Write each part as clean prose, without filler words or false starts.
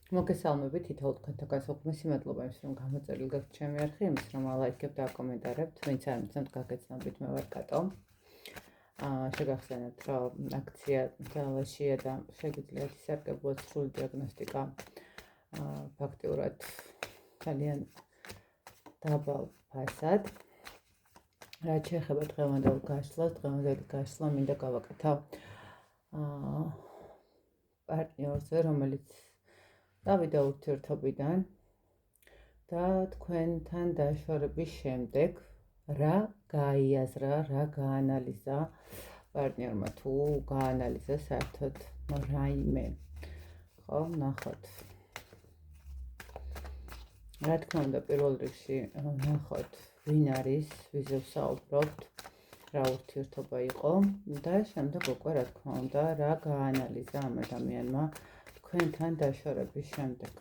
მოგესალმებით თითოეულ თქვენთაგან სულ მადლობა იმის რომ გამოწერილი გაქვთ ჩემი არხი, იმის რომ ლაიქებთ და აკომენტარებთ. ვინც არ მიცემთ გაგეცნობით, მე ვარ კატო. შეგახსენებთ რომ აქცია ძალაშია და შეგიძლიათ ისარგებლოთ სრული დიაგნოსტიკა ფაქტიურად ძალიან დაბალ ფასად. რაც შეეხება დღევანდელ გაშლას, დღევანდელი გაშლა მინდა გავაკეთო პარტნიორზე, რომელიც დავიდა ურთიერთობიდან და თქვენთან დაშორების შემდეგ რა გაიაზრა, რა გაანალიზა პარტნიორმა, თუ გაანალიზა საერთოდ რაიმე. ხო, ნახოთ. რა თქმა უნდა, პირველ რიგში ნახოთ, ვინ არის, ვიზე ვსაუბრობთ, რა ურთიერთობა იყო და შემდეგ უკვე რა თქმა უნდა, რა გაანალიზა ამ ადამიანმა თქვენთან დაშორების შემდეგ.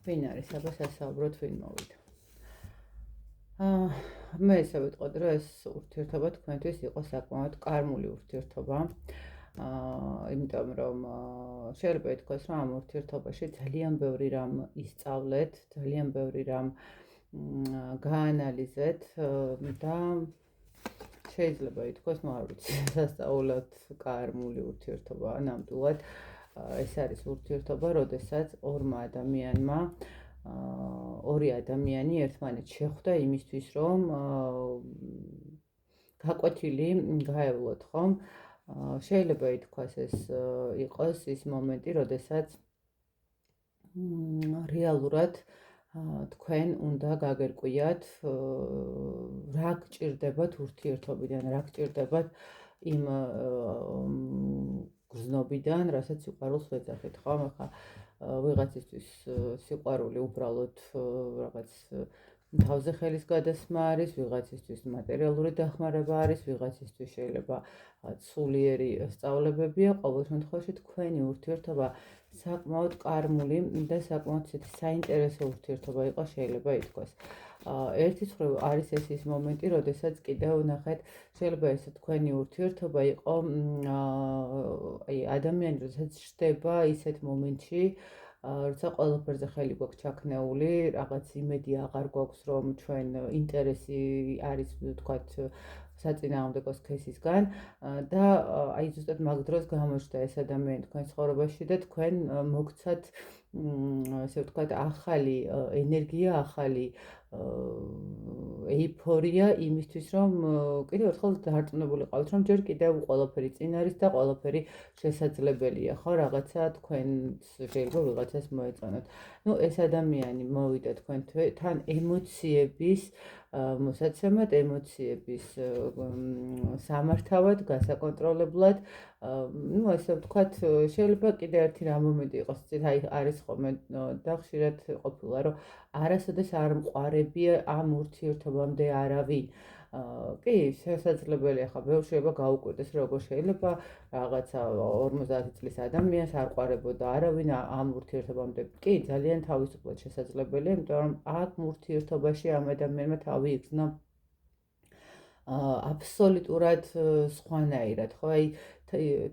ვინ არის, აბა სასაუბროთ, ვინ მოვიდა. მე ესე ვიტყოდი, რომ ეს ურთიერთობა თქვენთვის იყო საკმაოდ კარმული ურთიერთობა. იმიტომ რომ შეიძლება ითქვას, რომ ამ ურთიერთობაში ძალიან ბევრი რამ ისწავლეთ, ძალიან ბევრი რამ გაანალიზეთ და შეიძლება ითქვას, არ ვიცი, სასწაულად კარმული ურთიერთობა. ნამდვილად ეს არის ურთიერთობა, როდესაც ორმა ადამიანმა ორი ადამიანი ერთმანეთს შეხვდა იმისთვის, რომ გაკვეთილი გაევლოთ, ხომ? შეიძლება ითქვას ეს იყოს ის მომენტი, როდესაც რეალურად თქვენ უნდა გაგერკვიათ რა გჭირდებათ ურთიერთობიდან, რა გჭირდებათ იმ გრძნობიდან, რასაც სიყვარულს ვეძახით, ხო? ახლა ვიღაცისთვის სიყვარული უბრალოდ რაღაც თავზე ხელის გადასმა არის, ვიღაცისთვის მატერიალური დახმარება არის, ვიღაცისთვის შეიძლება სულიერი სწავლებებია. ყოველ შემთხვევაში თქვენი ურთიერთობა საკმაოდ კარმული და საკმაოდ საინტერესო ურთიერთობა იყო, შეიძლება ითქვას. ერთი მხრივ არის ეს ის მომენტი, როდესაც კიდევ ნახეთ, შეიძლება ეს თქვენი ურთიერთობა იყო ადამიანი, როდესაც ჩნდება ისეთ მომენტში, როცა ყველაფერზე ხელი გვაქვს ჩაქნეული, რაღაც იმედი აღარ გვაქვს, რომ ჩვენ ინტერესი არის, ვთქვათ, საწინააღმდეგო სქესისგან და აი ზუსტად მაგ დროს გამოჩნდა ეს ადამიანი თქვენ ცხოვრებაში და თქვენ მოგცათ ასე ვთქვათ ახალი ენერგია, ახალი ეიფორია იმისთვის, რომ კიდევ ერთხელ დარწმუნებული ყავით, რომ ჯერ კიდევ ყველაფერი წინ არის და ყველაფერი შესაძლებელია, ხო, რაღაცა თქვენს შეიძლება ვიღაცას მოეწონოთ. ეს ადამიანი მოვიდა თქვენთან ემოციების მოსაცემად, ემოციების სამართავად, გასაკონტროლებლად. ესე ვთქვათ, შეიძლება კიდევ ერთი რა მომენტი იყოს, აი არის ხოლმე და ხშირად ყოფილა, რომ არასოდეს არ მყარებია ამ ურთიერთობამდე არავინ. კი, შესაძლებელია, ხა ბევრ შეიძლება გაუკვირდეს, როგორ შეიძლება რაღაცა 50 წლის ადამიანს არ ყარებოდა არავინ ამ ურთიერთობამდე. კი, ძალიან თავისუფლად შესაძლებელია, იმიტომ რომ ამ ურთიერთობაში ამ ადამიანმა თავი იგრძნო აბსოლუტურად სხვანაირად, ხო? აი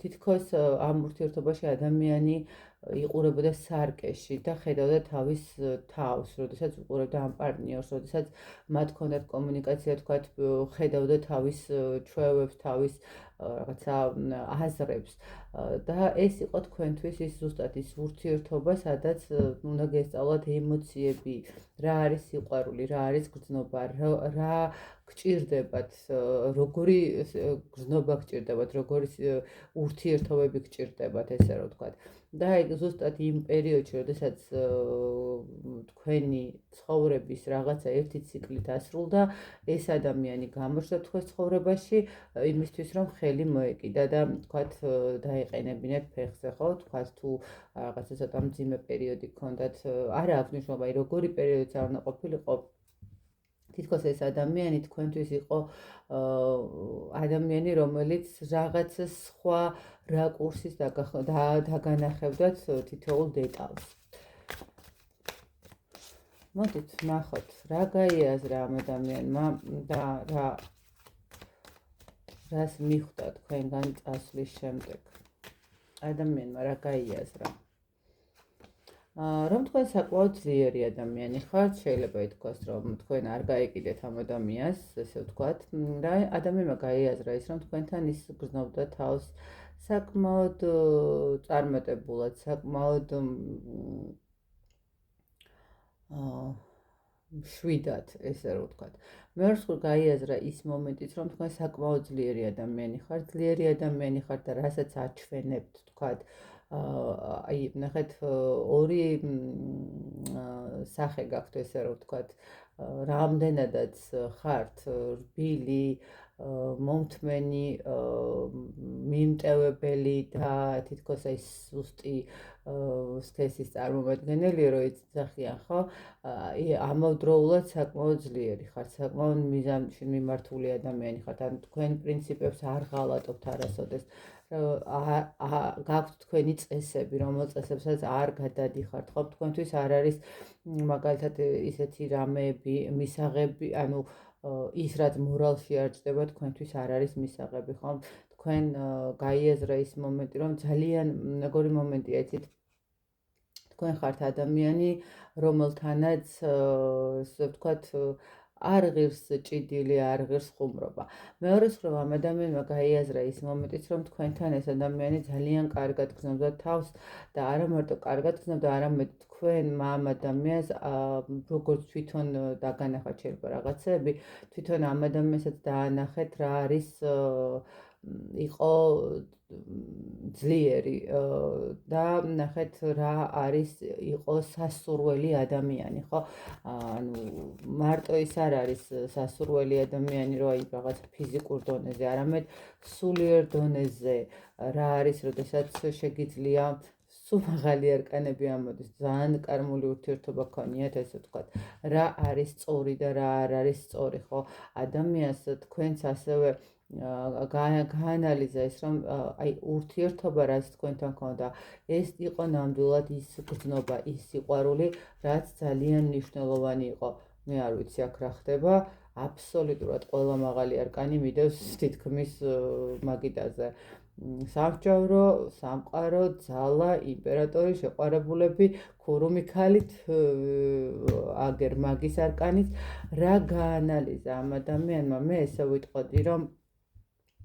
თითქოს ამ ურთიერთობაში ადამიანი იყურებოდა სარკეში და ხედავდა თავის თავს, როდესაც უყურებდა ამ პარტნიორს, როდესაც მათ ჰქონდათ კომუნიკაცია, თქვათ, ხედავდა თავის ჩვევებს, თავის რაღაცა აზრებს და ეს იყო თქვენთვის ის ზუსტად ის ურთიერთობა, სადაც უნდა გესწავლათ ემოციები, რა არის სიყვარული, რა არის გრძნობა, რა გჭირდებათ, როგორი გრძნობა გჭირდებათ, როგორი ურთიერთობები გჭირდებათ, ესე რომ ვთქვათ. და აი ზუსტად იმ პერიოდში, როდესაც თქვენი ცხოვრების რაღაცა ერთი ციკლი დასრულდა, ეს ადამიანი გამოჩნდა თქვენს ცხოვრებაში იმისთვის, რომ ხელი მოეკიდა და თქვათ დაეყენებინეთ ფეხზე, ხო? თქვათ თუ რაღაცა ცოტა მძიმე პერიოდი გქონდათ, არა აქვს მნიშვნელობა, აი როგორი პერიოდიც არ უნდა ყოფილიყო, თითქოს ეს ადამიანი თქვენთვის იყო ადამიანი, რომელიც რაღაც სხვა რაკურსის დაგანახებდათ თითოეულ დეტალს. მოდით ნახოთ, რა გაიაზრა ამ ადამიანმა და რას მიხვდა თქვენგან წასვლის შემდეგ. ადამიანმა რა გაიაზრა? რომ თქვენ საკმაოდ ძლიერი ადამიანი ხართ, შეიძლება ითქვას, რომ თქვენ არ გაეკიდეთ ამ ადამიანს, ესე ვთქვათ, და ადამიანმა გაიაზრა ის, რომ თქვენთან ის გრძნობდა თავს საკმაოდ წარმატებულად, საკმაოდ შვიდად, ესე რომ ვთქვათ. მეორე მხრივ გაიაზრა ის მომენტიც, რომ თქვენ საკმაოდ ძლიერი ადამიანი ხართ, ძლიერი ადამიანი ხართ და რასაც აჩვენებთ, ვთქვათ, აი, ნახეთ, ორი სახე გაქვთ, ესე რომ ვთქვათ, რამდენადაც ხართ რბილი, მომთმენი, მიმტევებელი და თითქოს აი სუსტი სქესის წარმომადგენელი, რო იცახიან, ხო? ამავდროულად საკმაოდ ძლიერი ხართ, საკმაოდ მიზანში მიმართული ადამიანი ხართ, ან თქვენ პრინციპებს არ ღალატობთ არასოდეს. გაქვთ თქვენი წესები, რომელ წესებსაც არ გადადიხართ, ხო? თქვენთვის არ არის მაგალითად ისეთი რამეები, მისაღები, ანუ ის რაც მორალში არ ჭდება, თქვენთვის არ არის მისაღები, ხო? თქვენ გაიაზრა ის მომენტი, რომ ძალიან როგორი მომენტია, იცით, თქვენ ხართ ადამიანი, რომელთანაც, ასე ვთქვათ, არ ღირს ჭიდილი, არ ღირს ხუმრობა. მეორე მხრივ ამ ადამიანმა გაიაზრა ის მომენტიც, რომ თქვენთან ეს ადამიანი ძალიან კარგად გრძნობდა თავს და არა მარტო კარგად გრძნობდა, არამედ თქვენ ამ ადამიანს როგორც თვითონ დაგანახათ შეიძლება რაღაცები, თვითონ ამ ადამიანსაც დაანახეთ რა არის იყო ძლიერი და ნახეთ რა არის იყო სასურველი ადამიანი, ხო? ანუ მარტო ის არ არის სასურველი ადამიანი, რომ აი რაღაც ფიზიკურ დონეზე, არამედ სულიერ დონეზე რა არის, როდესაც შეგიძლია სულ მაღალი არკანები ამოდის, ძალიან კარმული ურთიერთობა გქონიათ, ესე ვთქვათ, რა არის სწორი და რა არ არის სწორი, ხო? ადამიანს თქვენც ასევე გაანალიზა ის, რომ აი ურთიერთობა რაც თქვენთან ჰქონდა, ეს იყო ნამდვილად ის გრძნობა, ის სიყვარული, რაც ძალიან მნიშვნელოვანი იყო. მე არ ვიცი აქ რა ხდება, აბსოლუტურად ყველა მაღალი არკანი მიდევს თითქმის მაგიდაზე. სამსჯავრო, სამყარო, ძალა, იმპერატორი, შეყვარებულები, ქურუმი ქალით, აგერ მაგის არკანით, რა გაანალიზა ამ ადამიანმა, მე ესე ვიტყოდი, რომ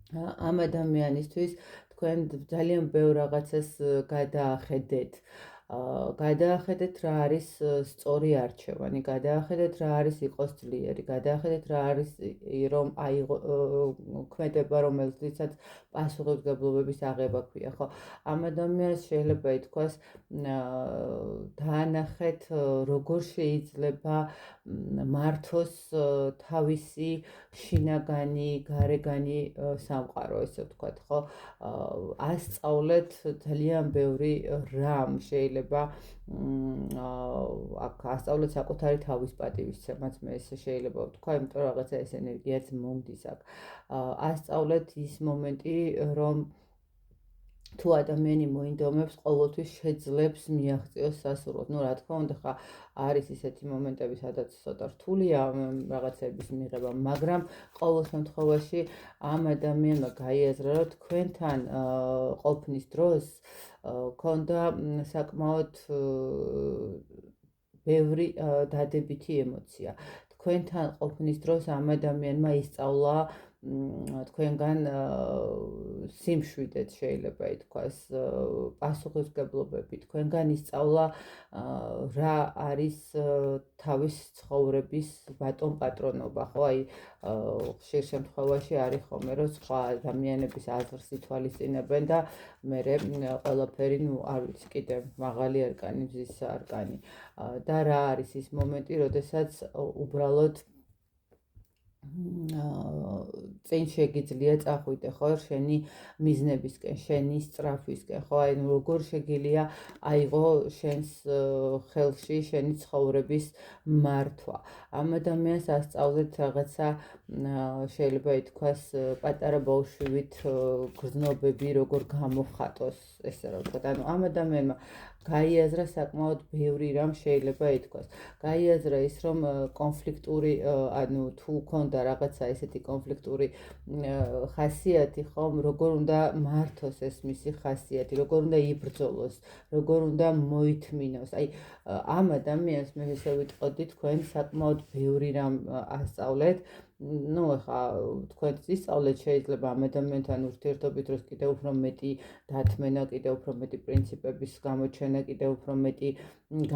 ამ ადამიანისთვის თქვენ ძალიან ბევრ რაღაცას გადაახედეთ. გადაახედეთ რა არის სწორი არჩევანი, გადაახედეთ რა არის იყოს ძლიერი, გადაახედეთ რა არის რომ ქმედება, რომელიცაც პასუხისმგებლობების აღება ქვია, ხო? ამ ადამიანს შეიძლება ითქვას დაანახეთ როგორ შეიძლება მართოს თავისი შინაგანი, გარეგანი სამყარო, ესე ვთქვათ, ხო? ასწავლეთ ძალიან ბევრი რამ შეიძლება აქ ასწავლეთ საკუთარი თავის პატივისცემაც მე ესე შეიძლება ვთქვა, იმიტომ რომ რაღაცა ეს ენერგიაც მომდის აქ. ასწავლეთ ის მომენტი, რომ თუ ადამიანი მოინდომებს, ყოველთვის შეძლებს მიაღწიოს სასურვოდ. ნუ რა თქმა უნდა, ხა არის ისეთი მომენტები, სადაც ცოტა რთულია რაღაცების მიღება, მაგრამ ყოველ შემთხვევაში ამ ადამიანმა გაიაზრა, რომ თქვენთან ყოფნის დროს ქონდა საკმაოდ ბევრი დადებითი ემოცია. თქვენთან ყოფნის დროს ამ ადამიანმა ისწავლა თქვენგან სიმშვიდეც შეიძლება ითქვას, პასუხისმგებლობები, თქვენგან ისწავლა რა არის თავის ცხოვრების ბატონ-პატრონობა, ხო? აი ხშირ შემთხვევაში არის ხოლმე, რომ სხვა ადამიანების აზრს ითვალისწინებენ და მერე ყველაფერი, ნუ არ ვიცი, კიდე მაღალი არკანი, მზის არკანი. და რა არის ის მომენტი, როდესაც უბრალოდ წინ შეგიძლია წახვიდე, ხო, შენი მიზნებისკენ, შენი სწრაფვისკენ, ხო, აი როგორ შეგიძლია აიღო შენს ხელში შენი ცხოვრების მართვა. ამ ადამიანს ასწავლეთ რაღაცა შეიძლება ითქვას პატარა ბავშვივით გრძნობები, როგორ გამოხატოს, ესე რომ ვთქვათ. ანუ ამ ადამიანმა გაიაზრა საკმაოდ ბევრი რამ შეიძლება ითქვას. გაიაზრა ის, რომ კონფლიქტური, ანუ თუ ქონდა რაღაცა ესეთი კონფლიქტური ხასიათი, ხომ, როგორ უნდა მართოს ეს მისი ხასიათი, როგორ უნდა იბრძოლოს, როგორ უნდა მოითმინოს. აი, ამ ადამიანს მე ესე ვიტყოდი, თქვენ საკმაოდ ბევრი რამ ასწავლეთ. ну, ახლა თქვენ ისწავლეთ შეიძლება ამ ადამიანთან ურთიერთობით, დროს კიდევ უფრო მეტი დათმენა, კიდევ უფრო მეტი პრინციპების გამოჩენა, კიდევ უფრო მეტი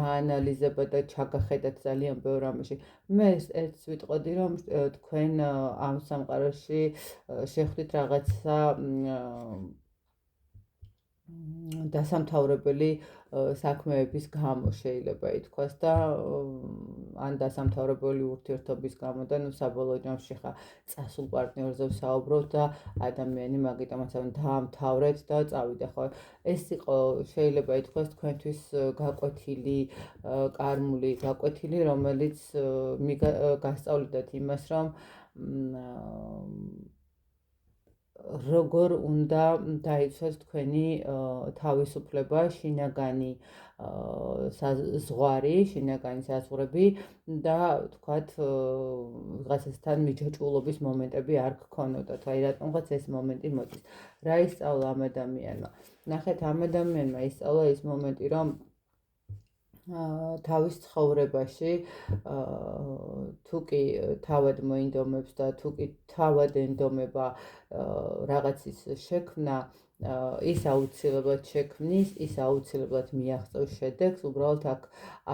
გაანალიზება და ჩაგახედათ ძალიან ბევრ რამეში. მე ერთს ვიტყოდი, რომ თქვენ ამ სამყაროში შეხვდით რაღაცა დასამთავრებელი საქმეების გამო შეიძლება ითქვას და ან დასამთავრებელი ურთიერთობის გამო და საბოლოო ჯამში ხა წასულ პარტნიორზე ვსაუბრობ და ადამიანი მაგიტომაც დაამთავრეთ და წავიდა. ხო, ეს იყო შეიძლება ითქვას თქვენთვის გაკვეთილი, კარმული გაკვეთილი, რომელიც გასწავლდათ იმას, რომ როგორ უნდა დაიცვას თქვენი თავისუფლება, შინაგანი ზღვარი, შინაგანი საზღვრები და თქვათ ვიღაცასთან მიჯაჭვულობის მომენტები არ გქონოდათ. აი რატომღაც ეს მომენტი მოდის. რა ისწავლა ამ ადამიანმა? ნახეთ, ამ ადამიანმა ისწავლა ის მომენტი, რომ თავის ცხოვრებაში თუ კი თავად მოინდომებს და თუ კი თავად ენდომება რაღაცის შექმნა, ის აუცილებლად შექმნის, ის აუცილებლად მიაღწევს შედეგს. უბრალოდ აქ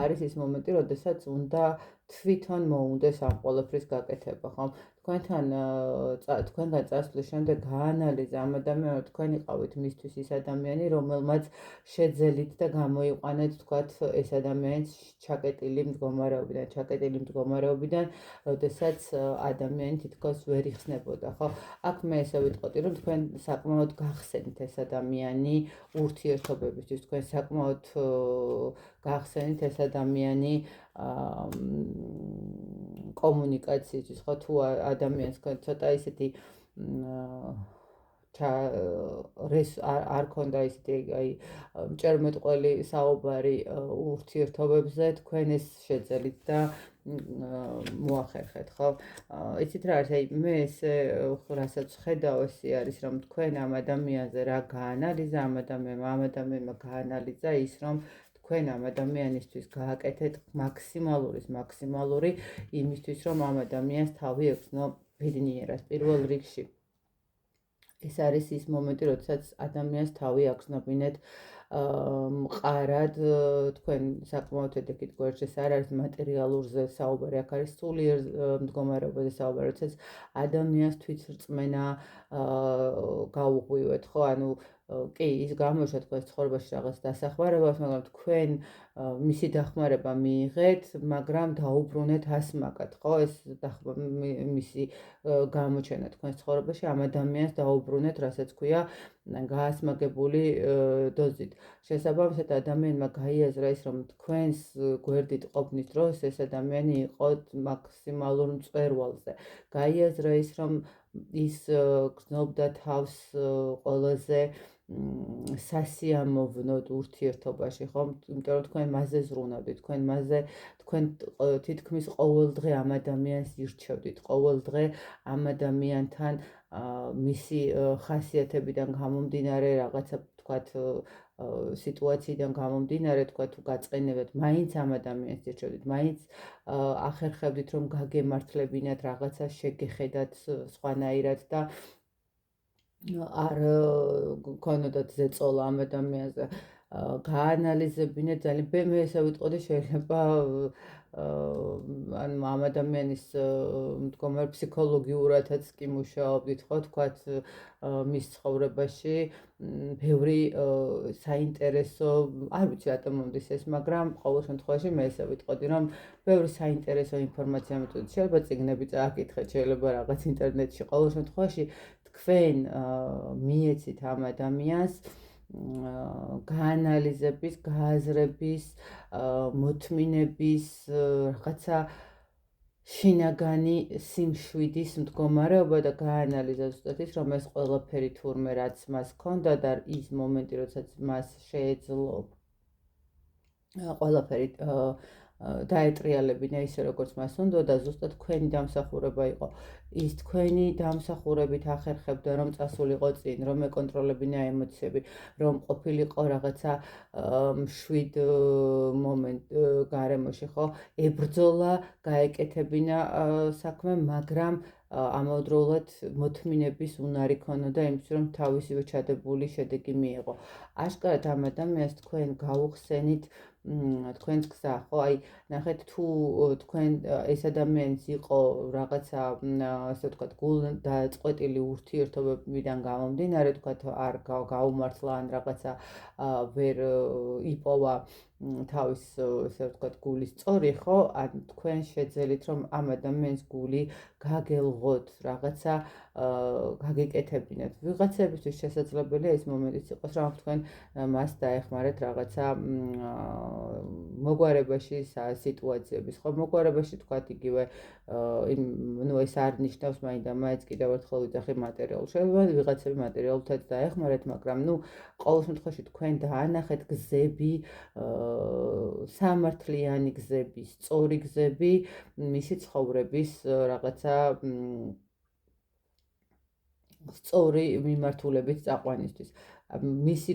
არის ის მომენტი, როდესაც უნდა თვითონ მოუნდეს ამ ყველაფრის გაკეთება, ხომ? თქვენგან წასვლის შემდეგ გაანალიზა ამ ადამიანს, თქვენ იყავით მისთვის ის ადამიანი, რომელმაც შეძელით და გამოიყვანეთ, თქვათ, ეს ადამიანის ჩაკეტილი მდგომარეობიდან, როდესაც ადამიანი თითქოს ვერ იხსნებოდა, ხო? აქ მე ესე ვიტყოდი, რომ თქვენ საკმაოდ გახსენით ეს ადამიანი ურთიერთობებისთვის, თქვენ საკმაოდ გახსენით ეს ადამიანი კომუნიკაციისთვის, ხო, თუ ადამიანს ცოტა ისეთი არ ქონდა ისეთი აი მჭერმეტყველი საუბარი ურთიერთობებზე, თქვენ ეს შეძელით და მოახერხეთ, ხო? იცით რა არის, აი მე ესე რასაც ხედავ, ესე არის, რომ თქვენ ამ ადამიანზე რა გაანალიზა, ამ ადამიანმა გაანალიზა ის, რომ თქვენ ამ ადამიანისთვის გააკეთეთ მაქსიმალური იმისთვის, რომ ამ ადამიანს თავი ექნო ბედნიერად. პირველ რიგში ეს არის ის მომენტი, როდესაც ადამიანს თავი აგრძნობინეთ მყარად, თქვენ საკმაოდ ედეგით გვერდში არ არის მატერიალურზე საუბარი, აქ არის სულიერ მდგომარეობაზე საუბარი, როდესაც ადამიანს თვითრწმენა გაუღვივეთ, ხო, ანუ კი, ის გამოიშვა თქვენს ცხოვრებაში რაღაც დასახმარებას, მაგრამ თქვენ მისი დახმარება მიიღეთ, მაგრამ დაუბრუნეთ ასმაკად, ხო, ეს მისი გამოჩენა თქვენს ცხოვრებაში ამ ადამიანს დაუბრუნეთ, რასაც ქვია, გაასმაგებული დოზით. შესაბამისად, ადამიანმა გაიაზრა ის, რომ თქვენს გვერდით ყოფნის დროს ეს ადამიანი იყო მაქსიმალურ მწვერვალზე. გაიაზრა ის, რომ ის გრძნობდა თავს ყველაზე სასიამოვნოდ ურთიერთობაში, ხო? იმიტომ რომ თქვენ მასზე ზრუნავდით, თქვენ თითქმის ყოველდღე ამ ადამიანს ირჩევდით, ყოველდღე ამ ადამიანთან მისი ხასიათებიდან გამომდინარე, რაღაცა თქვათ სიტუაციიდან გამომდინარე, თქვათ თუ გაწყენებთ, მაინც ამ ადამიანს ირჩევდით, მაინც ახერხებდით, რომ გაგემართლებინათ, რაღაცა შეგეხედათ სხვანაირად და არ გქონოდათ ზეწოლა ამ ადამიანზე. გაანალიზებინეთ ძალიან, მე ესე ვიტყოდი, შეიძლება ან ამ ადამიანის მდგომარე ფსიქოლოგიურადაც კი მუშაობდით, ხო, თქვათ მის ცხოვრებაში ბევრი საინტერესო, არ ვიცი რატომ მომდის ეს, მაგრამ ყოველ შემთხვევაში მე ესე ვიტყოდი, რომ ბევრი საინტერესო ინფორმაცია მეთქეთ, შეიძლება წიგნები წააკითხეთ, შეიძლება რაღაც ინტერნეტში, ყოველ შემთხვევაში თქვენ მიეცით ამ ადამიანს გაანალიზების, გააზრების, მოთმინების, რაღაცა შინაგანი სიმშვიდის მდგომარეობა და გაანალიზა ზუსტად ის, რომ ეს ყველაფერი თურმე რაც მას ჰქონდა და ის მომენტი, როდესაც მას შეეძლო ყველაფერი დაეტრიალებინა ისე როგორც მას უნდა და ზუსტად თქვენი დამსახურება იყო ის თქვენი დამსახურებით ახერხებდა რომ წასულიყო წინ რომ ეკონტროლებინა ემოციები რომ ყოფილიყო რაღაცა მშვიდ მომენტ გარემოში ხო ებრძოლა გაეკეთებინა საქმე მაგრამ ამავდროულად მოთმინების უნარი ქონოდა იმის რომ თავისივე ჩადებული შედეგი მიიღო აშკარად ამ ადამიანს თქვენ გაუხსენით თქვენს გზა ხო აი ნახეთ თუ თქვენ ეს ადამიანიც იყო რაღაცა ასე ვთქვათ გულდაწყვეტილი ურთიერთობებიდან გამომდინარე ვთქვათ არ გაუმართლა ან რაღაცა ვერ იპოვა თავის ესე ვთქვათ გულის წორი ხო ან თქვენ შეძელით რომ ამ ადამიანის გული გაგელღოთ რაღაცა გაგეკეთებინათ ვიღაცებისთვის შესაძლებელია ეს მომენტიც იყოს რომ თქვენ მას დაეხმარეთ რაღაცა მოგვარებაში სიტუაციების ხო მოგვარებაში თქვათ იგივე ნუ ეს არ ნიშნავს მაინდა-მაინც კიდევ ერთხელ ვიძახი მატერიალურ შეიძლება ვიღაცები მატერიალურთაც დაეხმარეთ მაგრამ ნუ ყოველ შემთხვევაში თქვენ დაანახეთ გზები სამართლიანი გზები სწორი გზები მისი ცხოვრების რაღაცა სწორი მიმართულებით წაყვანისთვის მისი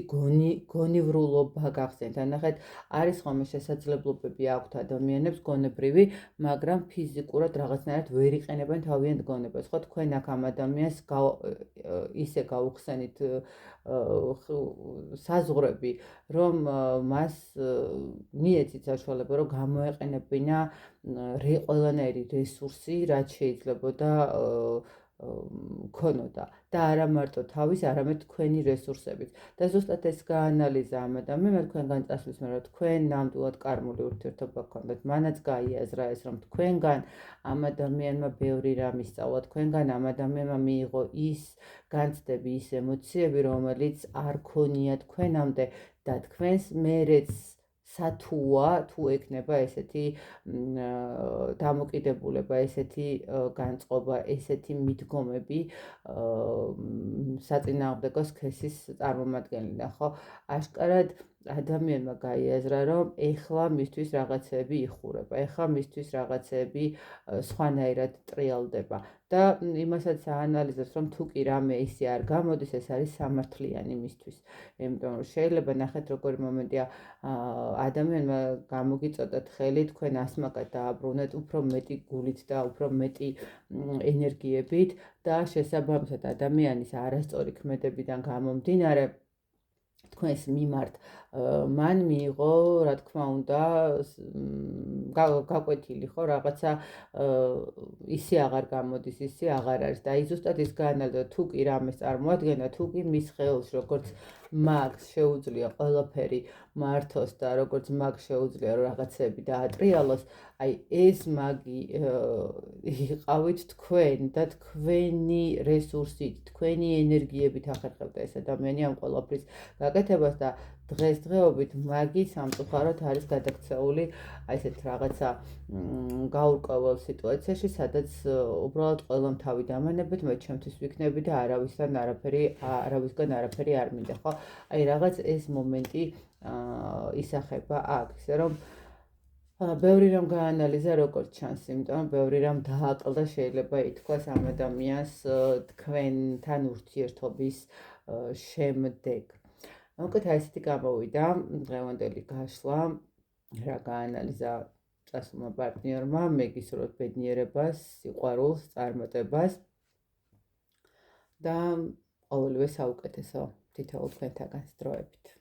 გონივრულობა გახსენთ ანახეთ არის ხოლმე შესაძლებლობები აქვთ ადამიანებს გონებრივი მაგრამ ფიზიკურად რაღაცნაირად ვერ იყენებენ თავიანთ გონებას ხო თქვენ აქ ამ ადამიანს ისე გაუხსენით საზღვრები რომ მას მიეცით საშუალება რომ გამოეყენებინა ყველანაირი რესურსი რაც შეიძლებოდა ქონოდა და არა მარტო თავის, არამედ თქვენი რესურსებით. და ზუსტად ეს გაანალიზა ამ ადამიანმა თქვენგან წასვლის მერე, რომ თქვენ ნამდვილად კარმული ურთიერთობა გქონდათ. მანაც გაიაზრა ეს, რომ თქვენგან ამ ადამიანმა ბევრი რამ ისწავლა, თქვენგან ამ ადამიანმა მიიღო ის განცდები, ის ემოციები, რომელიც არ ქონია თქვენამდე და თქვენს მერეც სათუა თუ ექნება ესეთი დამოკიდებულება, ესეთი განწყობა, ესეთი მიდგომები საწინააღმდეგო სქესის წარმომადგენლიდან, ხო? აშკარად ადამიანმა გაიაზრა, რომ ეხლა მისთვის რაღაცეები იხურება, ეხლა მისთვის რაღაცეები სხვანაირად ტრიალდება და იმასაც აანალიზებს, რომ თუ კი რამე ისე არ გამოდის, ეს არის სამართლიანი მისთვის. იმიტომ რომ შეიძლება ნახეთ როგორი მომენტია ადამიანმა გამოგიწოდათ ხელი თქვენ ასმაკად დააბრუნეთ უფრო მეტი გულით და უფრო მეტი ენერგიებით და შესაბამისად ადამიანის არასწორი ქმედებიდან გამომდინარე თქვენს მიმართ მან მიიღო, რა თქმა უნდა, გაკვეთილი ხო რაღაცა ისე აღარ გამოდის, ისე აღარ არის და აი ზუსტად ის გაანალიზა თუ კი რამეს წარმოადგენდა, თუ კი მის ხელში როგორც მაგს შეუძლია ყველაფერი მართოს და როგორც მაგს შეუძლია რაღაცები დაატრიალოს, აი ეს მაგი იყავით თქვენ და თქვენი რესურსით, თქვენი ენერგიებით ახერხებდა ეს ადამიანი ამ ყველაფრის გაკეთებას და დღესდღეობით მაგი სამწუხაროდ არის გადაქცეული აი ესეთ რაღაცა გაურკვეველ სიტუაციაში, სადაც უბრალოდ ყველამ თავი დამანებეთ, მე ჩემთვის ვიქნები და არავისგან არაფერი არ მინდა, ხო? აი რაღაც ეს მომენტი ისახება აქ, ისე რომ ბევრი რამ გაანალიზა როგორც ჩანს, იმიტომ რომ ბევრი რამ დააკლდა შეიძლება ითქვას ამ ადამიანს თქვენთან ურთიერთობის შემდეგ. მოკლედ აი ესეთი გამოვიდა დღევანდელი გაშლა რა გაანალიზა წასულმა პარტნიორმა მეგისურვოთ ბედნიერებას, სიყვარულს, წარმატებას და ყოველივე საუკეთესო თითოეულ თქვენთაგან დროებით.